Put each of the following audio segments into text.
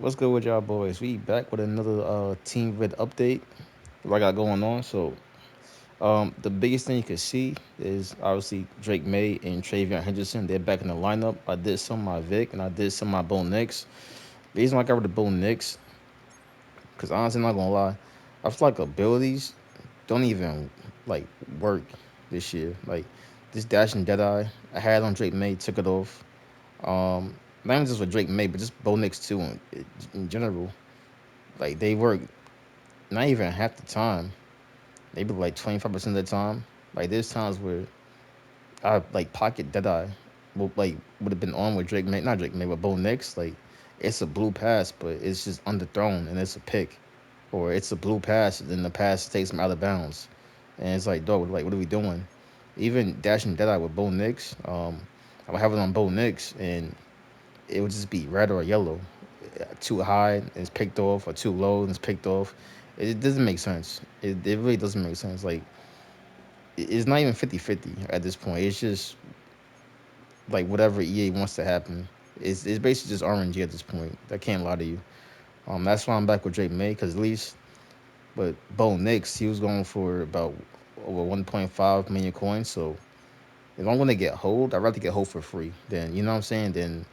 What's good with y'all boys? We back with another team vid update. What I got going on. The biggest thing you can see is obviously Drake May and Travion Henderson. They're back in the lineup. I did some of my Vic and I did some of my Bo Nix. The reason why I got rid of Bo Nix, because honestly, I'm not gonna lie, I feel like abilities don't even like work this year. Like this Dash and Deadeye, I had on Drake May, took it off. Not even just with Drake May, but just Bo Nix too in general. Like they work not even half the time, maybe like 25% of the time. Like there's times where I like pocket Deadeye would have been on with Drake May, not Drake May, but Bo Nix. Like it's a blue pass, but it's just underthrown and it's a pick, or it's a blue pass and then the pass takes him out of bounds, and it's like dog, like what are we doing? Even dashing Deadeye with Bo Nix, I would have it on Bo Nix and it would just be red or yellow. Too high and it's picked off, or too low and it's picked off. It doesn't make sense. It really doesn't make sense. Like it's not even 50-50 at this point. It's just like whatever EA wants to happen. It's basically just RNG at this point. I can't lie to you. That's why I'm back with Drake May because at least, but Bo Nix he was going for about over 1.5 million coins. So if I'm gonna get hold, I'd rather get hold for free. Then you know what I'm saying. Then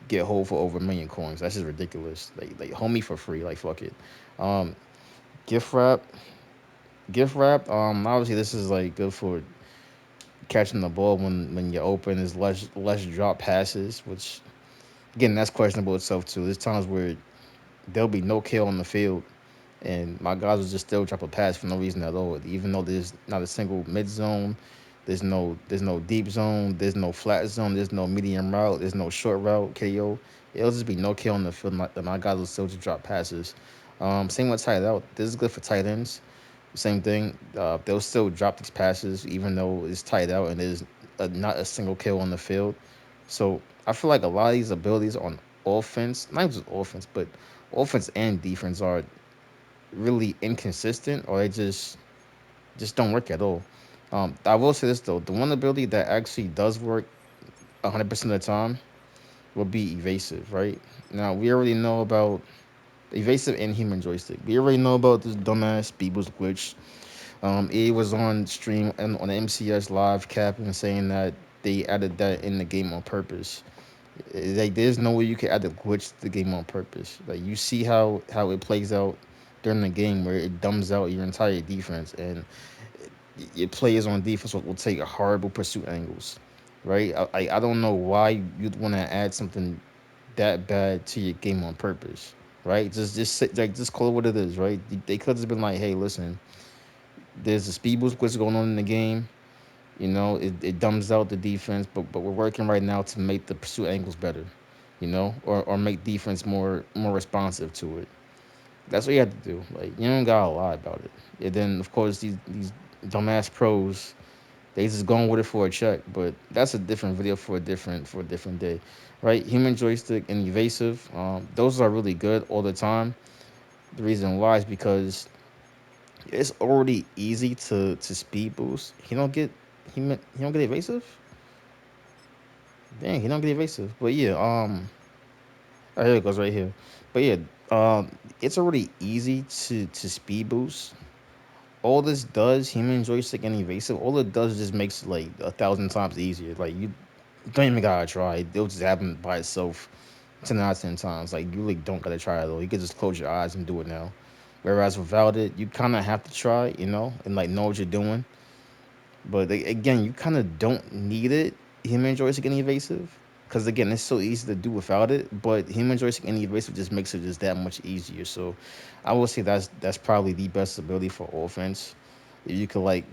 get hold for over a million coins. That's just ridiculous. Like hold me for free. Like fuck it. Um, gift wrap, gift wrap. Obviously this is like good for catching the ball when you're open. Is less drop passes, which again that's questionable itself too. There's times where there'll be no kill on the field, and my guys will just still drop a pass for no reason at all. Even though there's not a single mid zone, there's no deep zone, there's no flat zone, there's no medium route, there's no short route KO. It'll just be no kill on the field. My guys will still just drop passes. Same with tight out. This is good for tight ends. Same thing. They'll still drop these passes even though it's tight out and there's not a single kill on the field. So I feel like a lot of these abilities on offense, not just offense, but offense and defense are really inconsistent, or they just don't work at all. I will say this though: the one ability that actually does work 100% of the time will be evasive. Right now, we already know about evasive and human joystick. We already know about this dumbass Beebles glitch. It was on stream and on the MCS live capping saying that they added that in the game on purpose. Like there's no way you can add a glitch to the game on purpose. Like you see how it plays out during the game where it dumbs out your entire defense and your players on defense will take horrible pursuit angles, right? I don't know why you'd want to add something that bad to your game on purpose, right? Just call it what it is, right? They could have been like, hey, listen, there's a speed boost glitch going on in the game. You know, it dumbs out the defense, but we're working right now to make the pursuit angles better, you know, or make defense more responsive to it. That's what you have to do. Like you don't gotta lie about it. And then of course these dumbass pros, they just going with it for a check. But that's a different video for a different day, right? Human joystick and evasive, those are really good all the time. The reason why is because it's already easy to speed boost. He don't get evasive. Dang, he don't get evasive. But yeah, oh, here it goes right here. But yeah, it's already easy to speed boost. All this does, human joystick and evasive, all it does is just makes it like 1,000 times easier. Like you don't even gotta try. It'll just happen by itself 10 out of 10 times. Like you really don't gotta try it though. You could just close your eyes and do it now. Whereas without it, you kind of have to try, you know, and like know what you're doing. But again, you kind of don't need it, human joystick and evasive, because again, it's so easy to do without it. But human joystick and evasive just makes it just that much easier. So I would say that's probably the best ability for offense. If you could like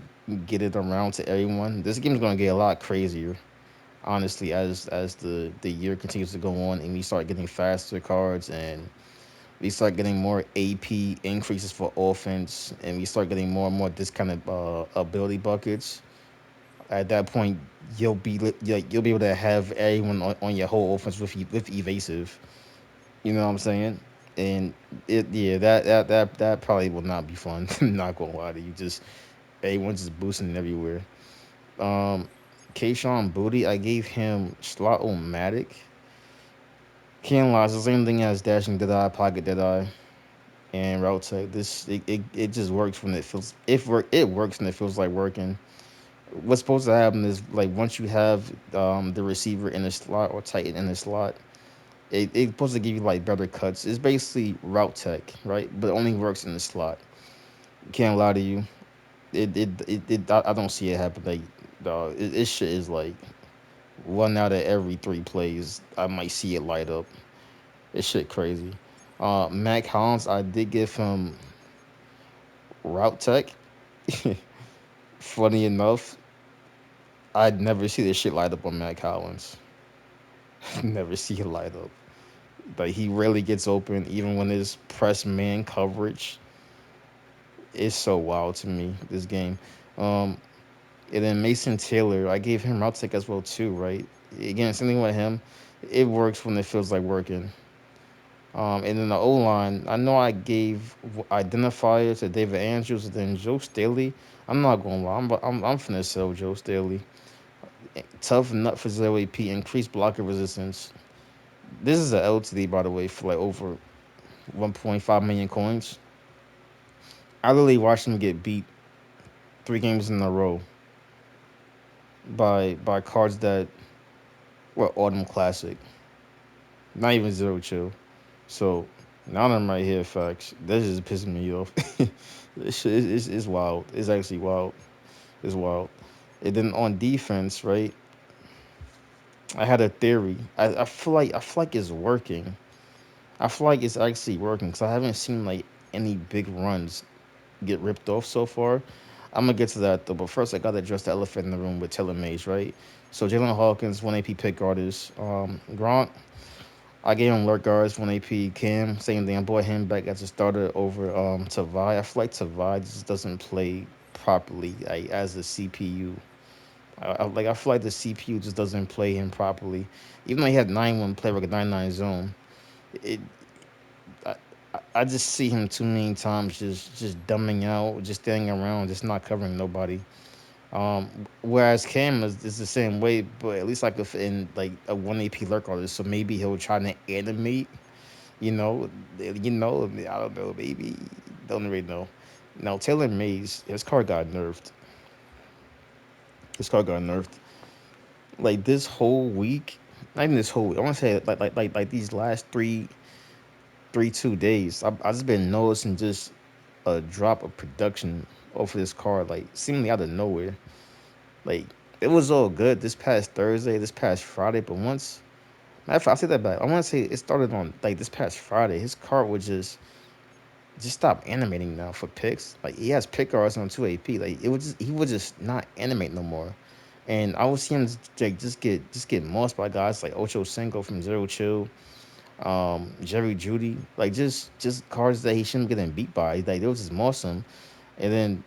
get it around to everyone, this game's gonna get a lot crazier. Honestly, as the year continues to go on and we start getting faster cards and we start getting more AP increases for offense and we start getting more and more this kind of ability buckets, at that point you'll be able to have everyone on your whole offense with evasive. You know what I'm saying? And it yeah that probably will not be fun. Not gonna lie to you, just everyone's just boosting everywhere. Um, Kayshawn Booty, I gave him slot o matic. Can't lie, it's the same thing as dashing Deadeye, pocket Deadeye, and route tech. It just works when it feels it works when it feels like working. What's supposed to happen is like once you have the receiver in the slot or tight end in the slot, it's supposed to give you like better cuts. It's basically route tech, right? But it only works in the slot. Can't lie to you. I don't see it happen. Like, dog, it shit is like one out of every three plays, I might see it light up. It's shit crazy. Mac Hollins, I did give him route tech. Funny enough, I'd never see this shit light up on Mac Hollins. Never see it light up. Like he rarely gets open, even when his press man coverage is so wild to me. This game, um, and then Mason Taylor, I gave him route tech as well too, right? Again, something with him, it works when it feels like working. And then the O line, I know I gave identifier to David Andrews and then Joe Staley. I'm not gonna lie, I'm finna sell Joe Staley. Tough nut for 0 AP, increased blocker resistance. This is a LTD by the way for like over 1.5 million coins. I literally watched him get beat 3 games in a row by cards that were Autumn Classic, not even Zero Chill. So now I'm right here, facts. That's just pissing me off. This shit is wild. It's actually wild. It's wild. And then on defense, right? I had a theory. I feel like it's working. I feel like it's actually working because I haven't seen like any big runs get ripped off so far. I'm gonna get to that though, but first I gotta address the elephant in the room with Taylor Mays, right? So Jalen Hawkins, 1 AP pick artist. Gronk, I gave him lurk guards, 1 AP. Cam, same thing. I brought him back as a starter over Tavai. I feel like Tavai just doesn't play properly like, as a CPU. I feel like the CPU just doesn't play him properly. Even though he had 9-1 play like a 9-9 zone, it I, I just see him too many times just dumbing out, just standing around, just not covering nobody. Whereas Cam is the same way, but at least like if in like a 1 AP lurk artist, so maybe he'll try to animate. You know, I don't know, maybe don't really know. Now Taylor Mays, his card got nerfed. His card got nerfed. Like this whole week, not even this whole week. I want to say like these last 2 days. I just been noticing just a drop of production off of this card, like seemingly out of nowhere. Like it was all good this past Thursday, this past Friday, but once matter of fact, I say that back. I want to say it started on like this past Friday. His card would just stop animating now for picks. Like he has pick arts on 2 AP. Like it would just he would just not animate no more. And I would see him like just get mossed by guys like Ocho Cinco from Zero Chill, Jerry Judy, like just cards that he shouldn't get beat by. Like they was just moss him. And then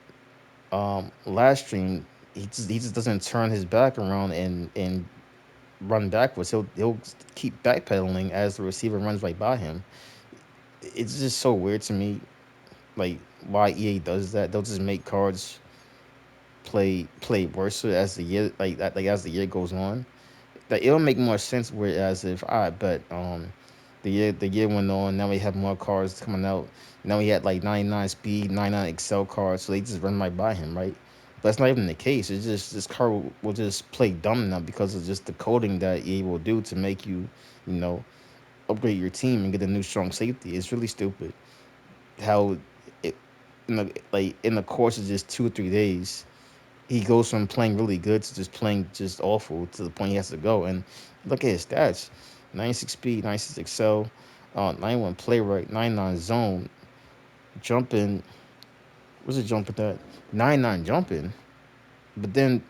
last stream he just doesn't turn his back around and run backwards. He'll keep backpedaling as the receiver runs right by him. It's just so weird to me, like why EA does that. They'll just make cards play worse as the year like as the year goes on. Like it'll make more sense. Whereas if I bet the year went on, now we have more cars coming out. Now we had like 99 speed, 99 Excel cards, so they just run right by him, right? But that's not even the case. It's just this car will just play dumb now because of just the coding that EA will do to make you, you know, upgrade your team and get a new strong safety. It's really stupid how it, like in the course of just 2 or 3 days, he goes from playing really good to just playing just awful to the point he has to go. And look at his stats: 96 speed, 96 excel, 91 play rate, 99 zone, jumping. What's it jumping at? 99 jumping. But then,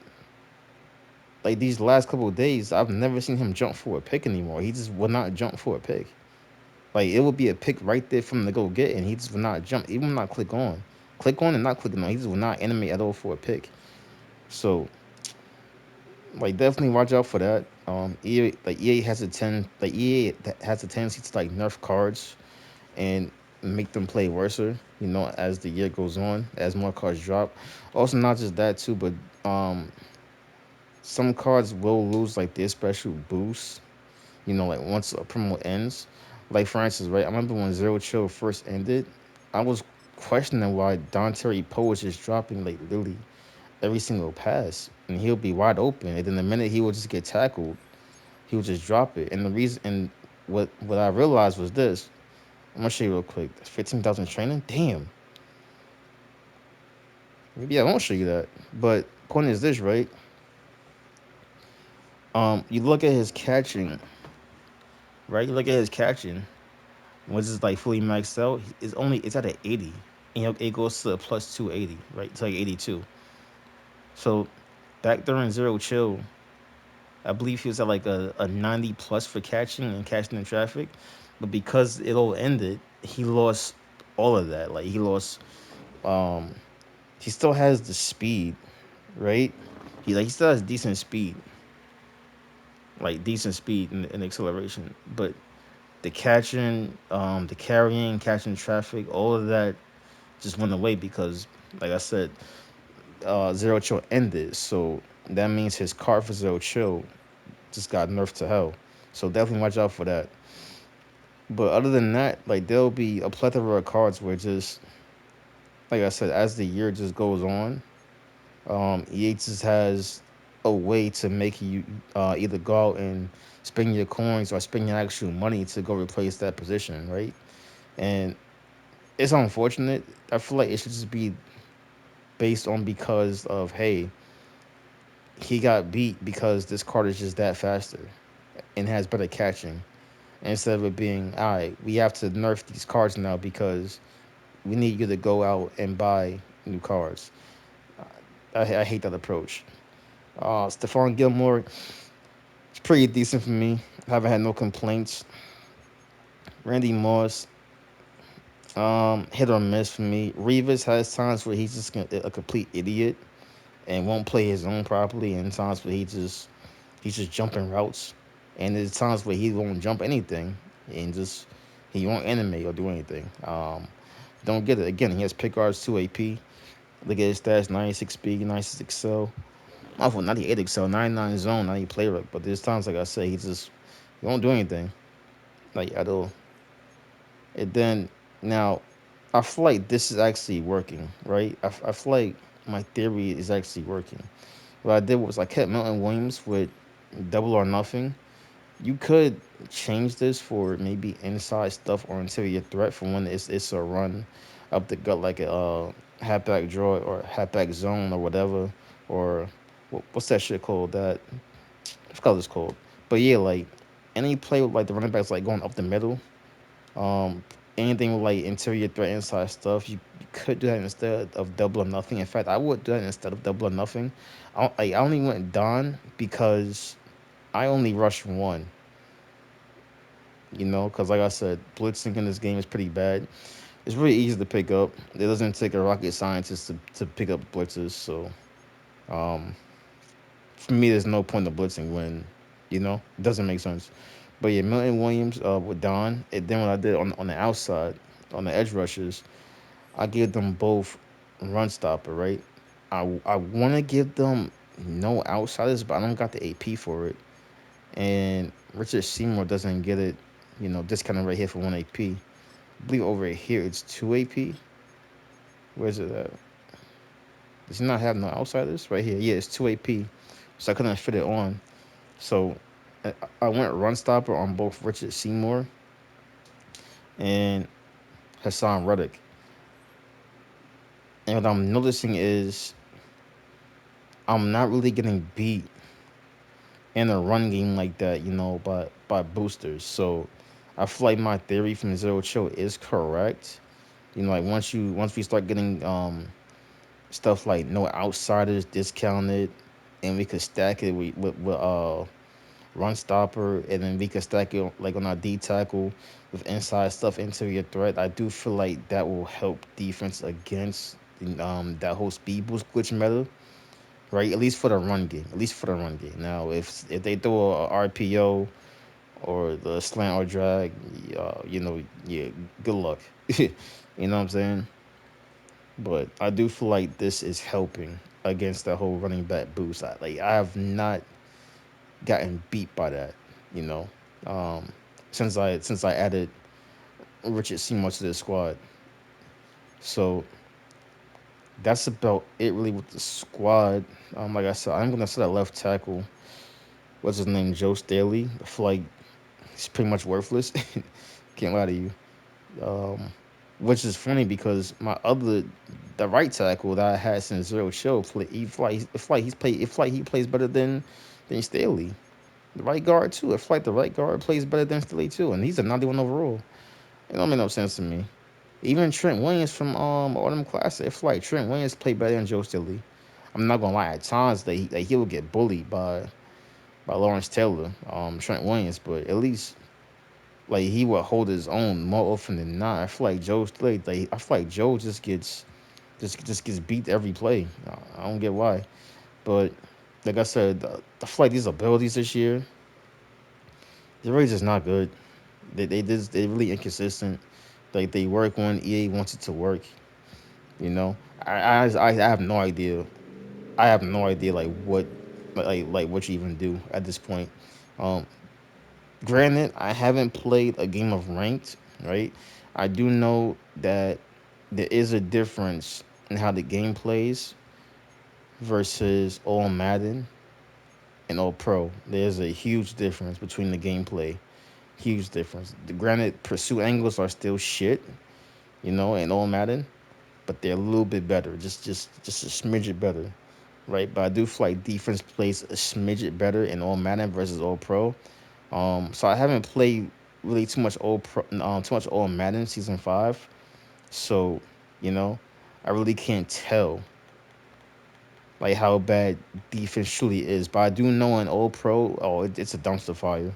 like these last couple of days, I've never seen him jump for a pick anymore. He just will not jump for a pick. Like it would be a pick right there for him to go get, and he just will not jump, even not click on and not clicking on. He just will not animate at all for a pick. So like definitely watch out for that. EA has has a tendency to like nerf cards and make them play worser. As the year goes on, as more cards drop. Also, not just that too, but um, some cards will lose like their special boost Like once a promo ends, like for instance, right? I remember when Zero Chill first ended, I was questioning why Don Terry Poe was just dropping like literally every single pass, and he'll be wide open, and then the minute he would just get tackled, he would just drop it. And the reason, and what I realized was this. I'm gonna show you real quick. 15,000 training. Damn. Maybe I won't show you that. But point is this, right? You look at his catching, right? You look at his catching. Once it's like fully maxed out, it's at an 80, and it goes to a plus 280, right? It's like 82. So back during Zero Chill, I believe he was at like a 90 plus for catching and catching in traffic, but because it all ended, he lost all of that. Like he lost. Um, he still has the speed, right? He still has decent speed, like decent speed and acceleration, but the catching, the carrying, catching traffic, all of that just went away because, like I said, Zero Chill ended. So that means his card for Zero Chill just got nerfed to hell. So definitely watch out for that. But other than that, like there'll be a plethora of cards where just, like I said, as the year just goes on, EA just has a way to make you either go out and spend your coins or spend your actual money to go replace that position, right? And it's unfortunate. I feel like it should just be based on because of, hey, he got beat because this card is just that faster and has better catching. Instead of it being, all right, we have to nerf these cards now because we need you to go out and buy new cards. I hate that approach. Stephon Gilmore, it's pretty decent for me. I haven't had no complaints. Randy Moss, hit or miss for me. Revis has times where he's just a complete idiot and won't play his own properly, and times where he's just jumping routes, and there's times where he won't jump anything and just he won't animate or do anything. Don't get it. Again, he has pick guards 2 AP. Look at his stats: 96 speed, 96 excel. Not for 98 excel, 99 zone, 90 play rate. But there's times like I say, he won't do anything like at all. And then now, I feel like this is actually working, right? I feel like my theory is actually working. What I did was I kept Milton Williams with double or nothing. You could change this for maybe inside stuff or interior threat for when it's a run up the gut like a halfback draw or halfback zone or whatever, or what's that shit called? That I forgot what it's called. But yeah, like any play with like the running backs like going up the middle, um, anything with like interior threat inside stuff, you could do that instead of double or nothing. In fact, I would do that instead of double or nothing. I only went Don because I only rushed one. Because like I said, blitzing in this game is pretty bad. It's really easy to pick up. It doesn't take a rocket scientist to pick up blitzes. So um, for me, there's no point of blitzing when it doesn't make sense. But yeah, Milton Williams with Don. And then what I did on the outside, on the edge rushers, I give them both run stopper. Right. I want to give them no outsiders, but I don't got the AP for it. And Richard Seymour doesn't get it. Discounted right here for 1 AP. I believe over here it's 2 AP. Where's it at? Does he not have no outsiders? Right here. Yeah, it's 2 AP. So I couldn't fit it on. So I went run stopper on both Richard Seymour and Hassan Reddick. And what I'm noticing is I'm not really getting beat in a run game like that, by boosters. So I feel like my theory from Zero Chill is correct. Like once we start getting stuff like no outsiders discounted, and we could stack it with run stopper, and then we could stack it like on our D tackle with inside stuff into your threat. I do feel like that will help defense against that whole speed boost glitch meta, right? At least for the run game. At least for the run game. Now, if they throw a RPO or the slant or drag, yeah, good luck. You know what I'm saying? But I do feel like this is helping against that whole running back boost. I have not gotten beat by that, you know. Um, since I added Richard Seymour to the squad, so that's about it really with the squad. Like I said, I'm gonna set a left tackle. What's his name? Joe Staley. I feel like he's pretty much worthless. Can't lie to you. Um, which is funny because the right tackle that I had since Zero Chill, he plays better than Staley. The right guard too. I feel like the right guard plays better than Staley too, and he's a 91 overall. It don't make no sense to me. Even Trent Williams from Autumn Classic, I feel like Trent Williams played better than Joe Staley. I'm not gonna lie, at times that he will get bullied by Lawrence Taylor, Trent Williams, but at least like he would hold his own more often than not. I feel like I feel like Joe just gets beat every play. I don't get why, but like I said, I feel like these abilities this year they're really just not good. They really inconsistent. Like they work when EA wants it to work. You know, I have no idea. I have no idea like what you even do at this point. Um, Granted, I haven't played a game of ranked, right? I do know that there is a difference in how the game plays versus all Madden and all Pro. There's a huge difference between the gameplay. Huge difference. Granted, pursuit angles are still shit, in all Madden, but they're a little bit better. Just a smidget better, right? But I do feel like defense plays a smidget better in all Madden versus all Pro. So I haven't played really too much all Madden season 5. So, you know, I really can't tell like how bad defense truly is. But I do know in all pro, it's a dumpster fire.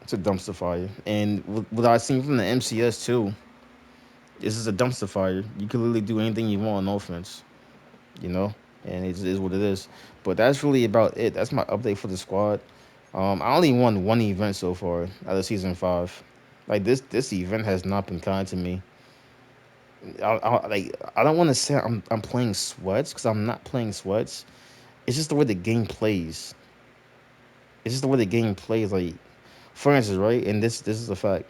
It's a dumpster fire. And what I've seen from the MCS too, this is a dumpster fire. You can literally do anything you want on offense, you know, and it is what it is. But that's really about it. That's my update for the squad. I only won one event so far out of season 5. Like this event has not been kind to me. I don't want to say I'm playing sweats because I'm not playing sweats. It's just the way the game plays. It's just the way the game plays. Like for instance, right? And this is a fact.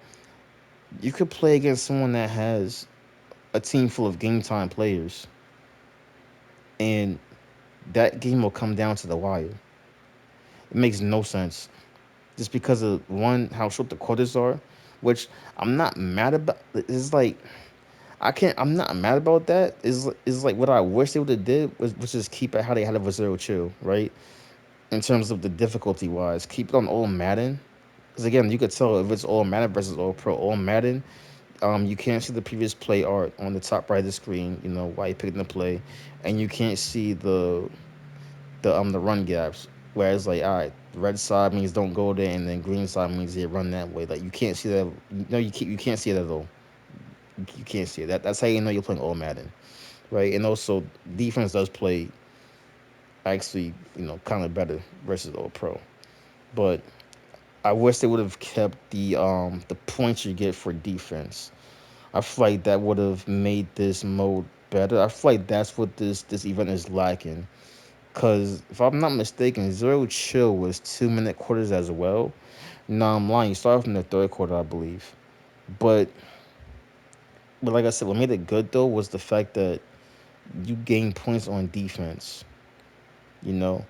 You could play against someone that has a team full of game time players, and that game will come down to the wire. It makes no sense. Just because of one, how short the quarters are, which I'm not mad about. It's like I'm not mad about that. Is like what I wish they would have did was just keep it how they had it with Zero Chill, right? In terms of the difficulty wise, keep it on all Madden. Because again, you could tell if it's all Madden versus all Pro. All Madden, you can't see the previous play art on the top right of the screen. You know why you picking the play, and you can't see the run gaps. Whereas like, all right, red side means don't go there, and then green side means yeah run that way. Like you can't see that. No, you can't see it at all. You can't see it. That's how you know you're playing all Madden, right? And also defense does play actually kind of better versus all pro, but I wish they would have kept the points you get for defense. I feel like that would have made this mode better. I feel like that's what this event is lacking. Cause if I'm not mistaken, Zero Chill was 2 minute quarters as well. No, I'm lying. You started from the third quarter, I believe. But like I said, what made it good though was the fact that you gain points on defense, you know,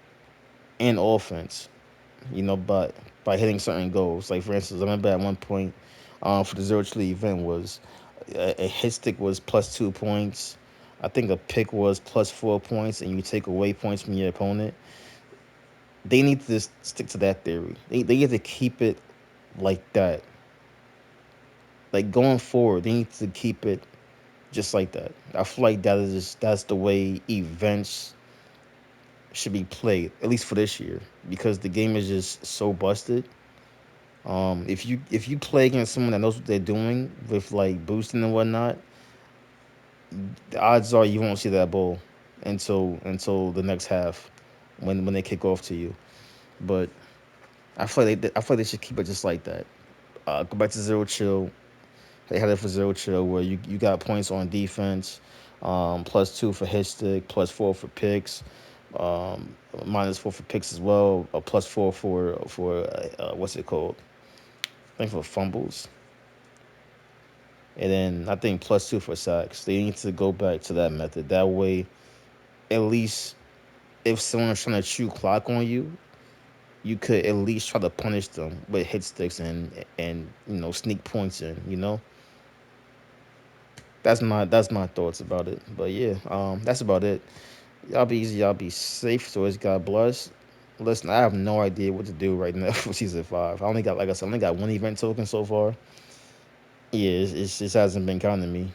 and offense, by hitting certain goals. Like for instance, I remember at one point, for the Zero Chill event was a hit stick was +2 points. I think a pick was +4 points, and you take away points from your opponent. They need to just stick to that theory. They need to keep it like that. Like going forward, they need to keep it just like that. I feel like that's the way events should be played, at least for this year, because the game is just so busted. If you play against someone that knows what they're doing with like boosting and whatnot, the odds are you won't see that ball until the next half when they kick off to you. But I feel like they should keep it just like that. Go back to Zero Chill. They had it for Zero Chill where you got points on defense, +2 for hit stick, +4 for picks. -4 for picks as well, a +4 for what's it called? I think for fumbles, and then I think +2 for sacks. They need to go back to that method. That way, at least if someone's trying to chew clock on you, you could at least try to punish them with hit sticks and sneak points in. That's my thoughts about it. But yeah, that's about it. Y'all be easy. Y'all be safe. So it's God bless. Listen, I have no idea what to do right now for season 5. I only got, like I said, I only got one event token so far. Yeah, it just hasn't been counting me. I'm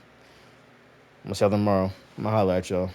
gonna see y'all tomorrow. I'm gonna holla at y'all.